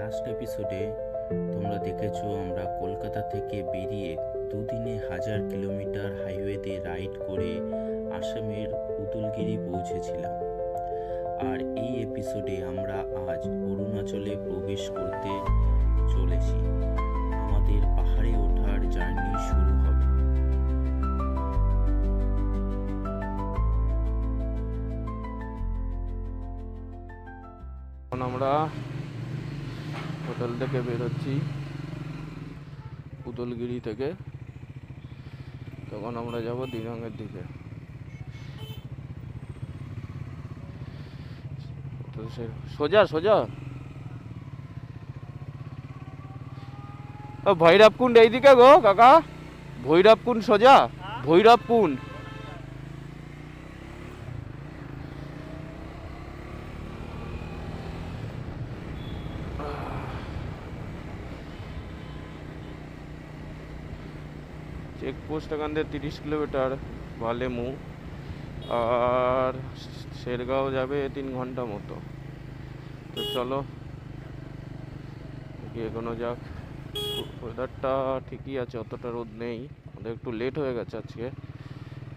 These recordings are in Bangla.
লাস্ট এপিসোডে তোমরা দেখেছো আমরা কলকাতা থেকে বেরিয়ে দুদিনে 1000 কিলোমিটার হাইওয়েতে রাইড করে আসামের উদলগিরি পৌঁছেছিলাম। আর এই এপিসোডে আমরা আজ অরুণাচলে প্রবেশ করতে চলেছি। আমাদের পাহাড়ে ওঠার জার্নি শুরু হবে। এখন আমরা হোটেল থেকে বেরোচ্ছি উদলগিরি থেকে। তখন আমরা যাব দিরাঙের দিকে। তো সোজা সোজা ভৈরবকুণ্ড এইদিকে গো কাকা, ভৈরবকুণ্ড সোজা, ভৈরবকুণ্ড। চেকপোস্ট এখান থেকে 30 কিলোমিটার বালেমু, আর শেরগাঁও যাবে 3 ঘন্টা মতো। তো চলো এগোনো যাক। ওয়েদারটা ঠিকই আছে, অতটা রোদ নেই। আমাদের একটু লেট হয়ে গেছে আজকে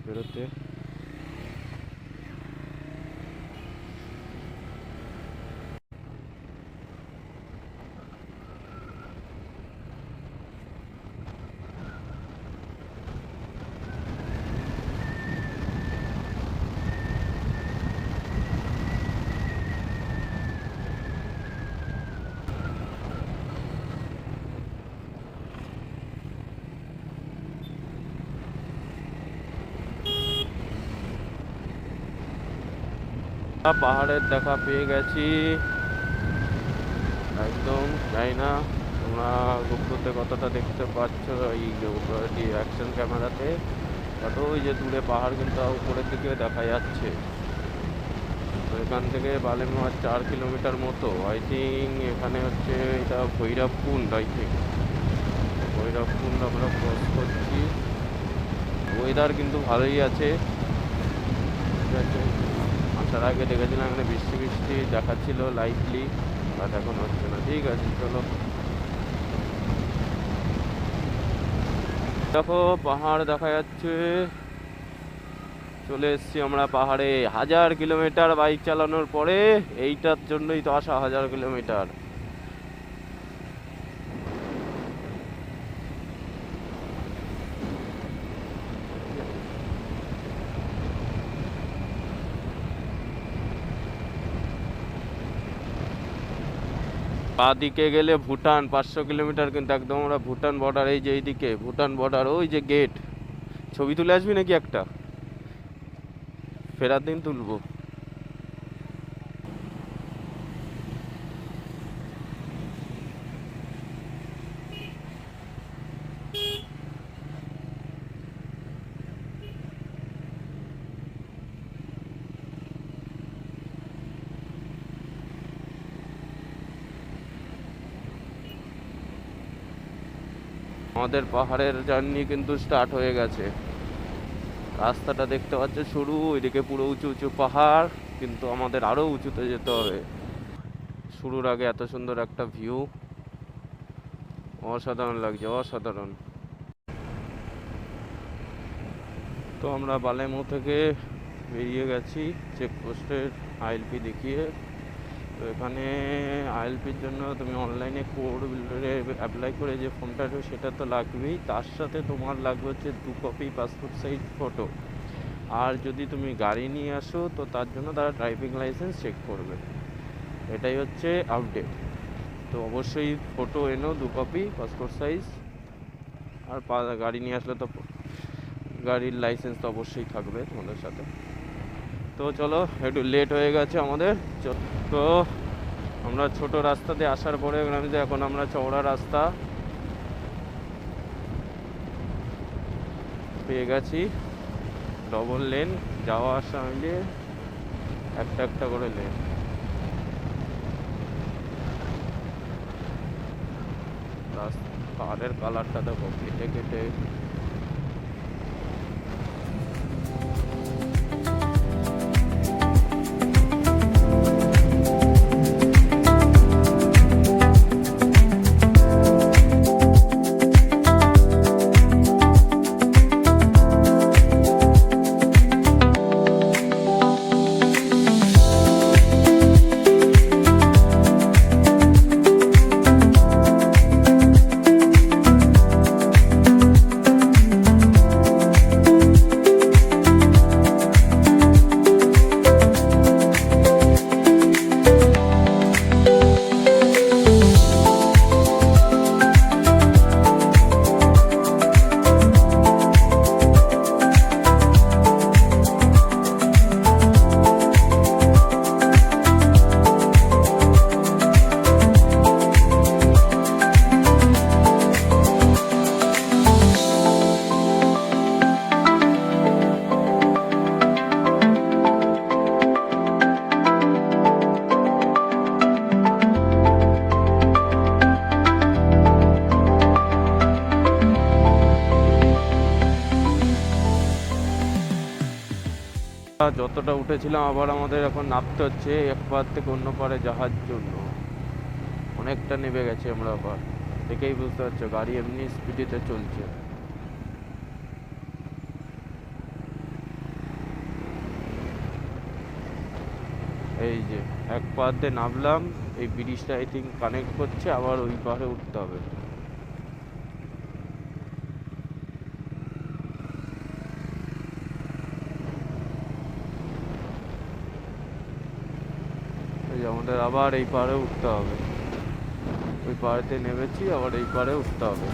বেরোতে। পাহাড়ের দেখা পেয়ে গেছি একদম। জানি না তোমরা গুপ্ততে কতটা দেখতে পাচ্ছ এই অ্যাকশন ক্যামেরাতে, বাট ওই যে দূরে পাহাড় কিন্তু উপরের দিকে দেখা যাচ্ছে। তো এখান থেকে বালেমু 4 কিলোমিটার মতো। আই থিঙ্ক এখানে হচ্ছে এটা ভৈরবকুণ্ড। আই থিঙ্ক ভৈরবকুণ্ড আমরা ক্রস করছি। ওয়েদার কিন্তু ভালোই আছে, ঠিক আছে। আসার আগে দেখেছিলাম এখানে বৃষ্টি বৃষ্টি দেখাচ্ছিল লাইটলি, আর এখন হচ্ছে না। ঠিক আছে চলো। দেখো পাহাড় দেখা যাচ্ছে। চলে এসছি আমরা পাহাড়ে। 1000 কিলোমিটার বাইক চালানোর পরে এইটার জন্যই তো আসা, 1000 কিলোমিটার। দিকে গেলে ভুটান, 500 কিলোমিটার কিন্তু একদম আমরা ভুটান বর্ডার। এই যে এইদিকে ভুটান বর্ডার, ওই যে গেট। ছবি তুলে আসবি নাকি একটা? ফেরার দিন তুলবো। আমাদের পাহাড়ের জার্নি কিন্তু স্টার্ট হয়ে গেছে। রাস্তাটা দেখতে পাচ্ছ সরু, ওইদিকে পুরো উঁচু উঁচু পাহাড়, কিন্তু আমাদের আরো উঁচুতে যেতে হবে। শুরুর আগে এত সুন্দর একটা ভিউ, অসাধারণ লাগছে, অসাধারণ। তো আমরা বালেমু থেকে বেরিয়ে গেছি চেকপোস্টের আইএলপি দেখিয়ে। তো এখানে আইএলপির জন্য তুমি অনলাইনে কোড অ্যাপ্লাই করে যে ফর্মটা সেটা তো লাগবেই। তার সাথে তোমার লাগবে হচ্ছে 2 কপি পাসপোর্ট সাইজ ফটো। আর যদি তুমি গাড়ি নিয়ে আসো তো তার জন্য তারা ড্রাইভিং লাইসেন্স চেক করবে। এটাই হচ্ছে আপডেট। তো অবশ্যই ফটো এনো 2 কপি পাসপোর্ট সাইজ। আর গাড়ি নিয়ে আসলে তো গাড়ির লাইসেন্স তো অবশ্যই থাকবে তোমাদের সাথে। তো চলো, একটু লেট হয়ে গেছে আমাদের। তো আমরা ছোট রাস্তা দিয়ে আসার পরে এখন আমরা চওড়া রাস্তা পেয়ে গেছি। ডবল লেন, যাওয়া আসা মিলিয়ে একটা একটা করে লেন। পাহাড়ের কালারটা দেখো, কেটে কেটে। যতটা উঠেছিলাম আবার আমাদের এখন নামতে হচ্ছে এক পার থেকে অন্য পারে যাওয়ার জন্য। অনেকটা নেমে গেছি আমরা আবার, দেখেই বুঝতে পারছো গাড়ি এমনি স্পিডেতে চলছে। এই যে এক পার দিয়ে নামলাম, এই ব্রিজটা আই থিঙ্ক কানেক্ট করছে, আবার ওই পারে উঠতে হবে। এই যে আমাদের আবার এই পারে উঠতে হবে, ওই পাড়েতে নেমেছি, আবার এই পারে উঠতে হবে।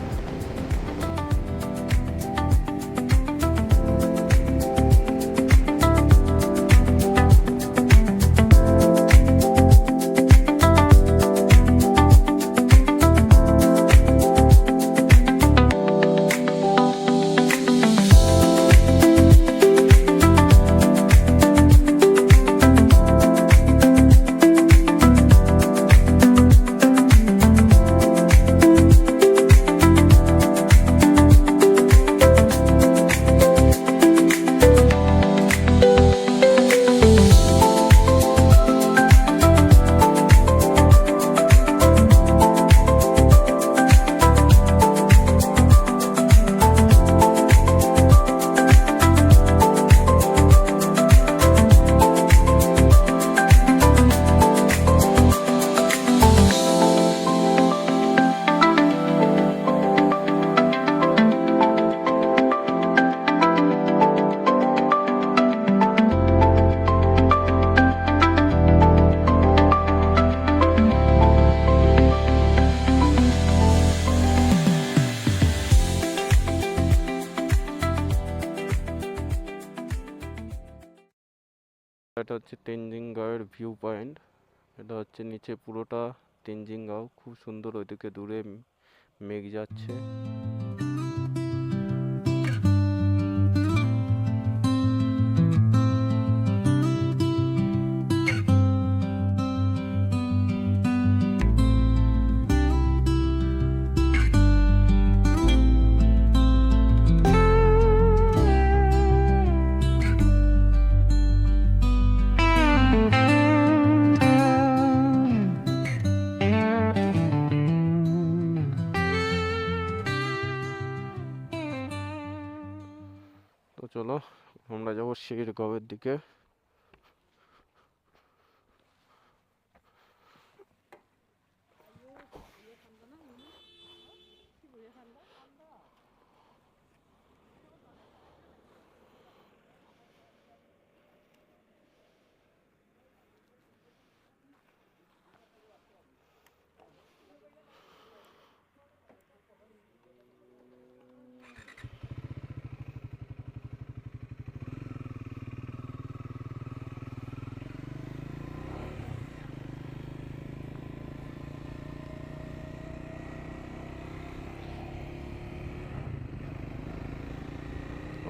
এটা হচ্ছে তেনজিং গাঁওয়ের ভিউ পয়েন্ট। এটা হচ্ছে নিচে পুরোটা তেনজিং গাঁও, খুব সুন্দর, ওইদিকে দূরে মেঘ যাচ্ছে। তো চলো আমরা যাবো শেরগাঁওয়ের দিকে।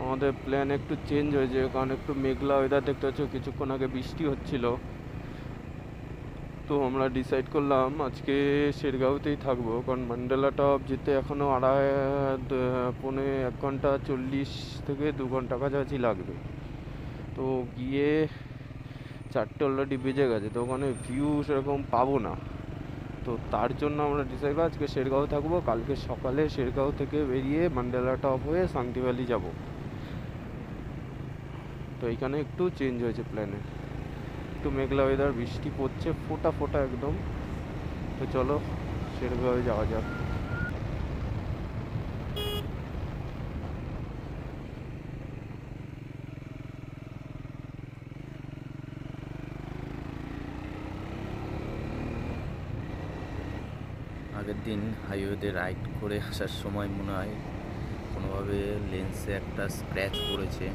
আমাদের প্ল্যান একটু চেঞ্জ হয়েছে, কারণ একটু মেঘলা ওয়েদার দেখতে পাচ্ছ, কিছুক্ষণ আগে বৃষ্টি হচ্ছিল। তো আমরা ডিসাইড করলাম আজকে শেরগাঁওতেই থাকবো, কারণ মান্ডালা টপ যেতে এখনও পৌনে 1 ঘন্টা 40 থেকে 2 ঘন্টা কাছাকাছি লাগবে। তো গিয়ে 4টে অলরেডি বেজে গেছে, তো ওখানে ভিউ সেরকম পাবো না। তো তার জন্য আমরা ডিসাইড করলাম আজকে শেরগাঁও থাকবো, কালকে সকালে শেরগাঁও থেকে বেরিয়ে মান্ডালা টপ হয়ে সাংটি ভ্যালি যাবো। তো এইখানে একটু চেঞ্জ হয়েছে প্ল্যানে, একটু মেঘলা ওয়েদার, বৃষ্টি পড়ছে ফোটা ফোটা একদম। তো চলো শেরগাঁও যাওয়া যাক। আগের দিন হাইওয়েতে রাইড করে আসার সময় মনে হয় কোনোভাবে লেন্সে একটা স্ক্র্যাচ পড়েছে,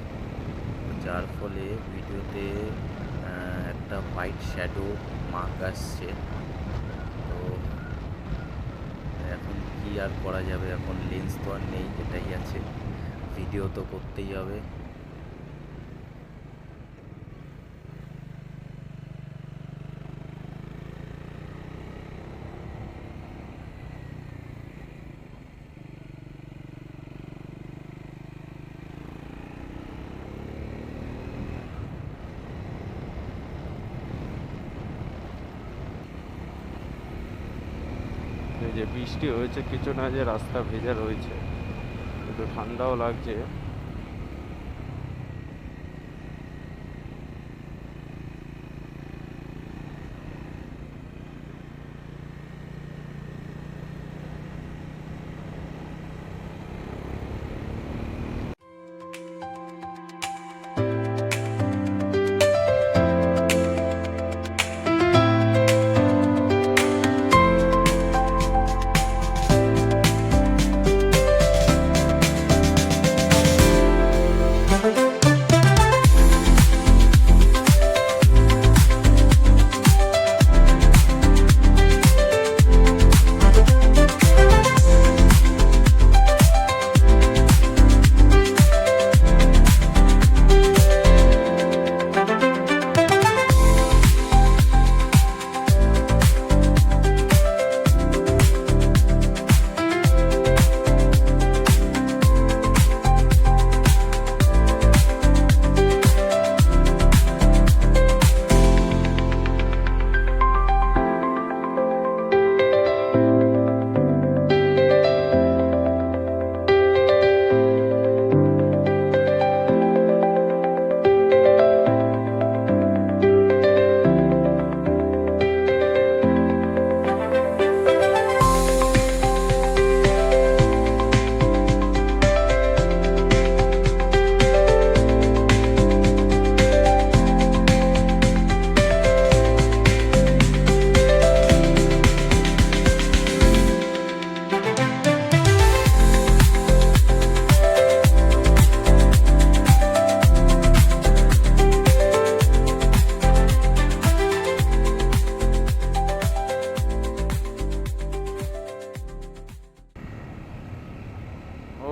যার ফলে ভিডিওতে একটা হোয়াইট শ্যাডো মার্ক আসছে। তো এখন কি আর করা যাবে, এখন লেন্স তো আর নেই, এটাই আছে, ভিডিও তো করতেই হবে। এই যে বৃষ্টি হয়েছে কিছু না, যে রাস্তা ভেজা রয়েছে, একটু ঠান্ডাও লাগছে।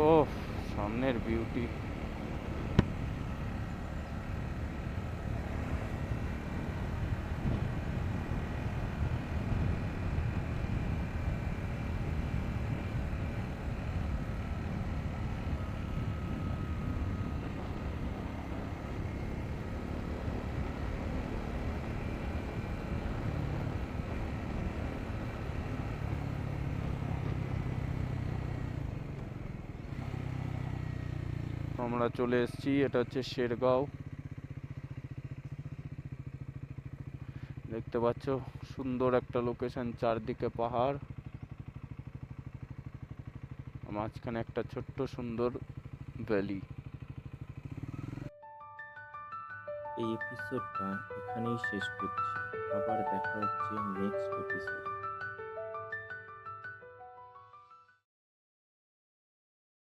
ও, সামনের বিউটি। আমরা চলে এসেছি, এটা হচ্ছে শেরগাঁও। দেখতে পাচ্ছ সুন্দর একটা লোকেশন, চারদিকে পাহাড়, মাঝখানে একটা ছোট্ট সুন্দর ভ্যালি। এই এপিসোডটা এখানেই শেষ করছি, আবার দেখা হচ্ছে নেক্সট এপিসোড।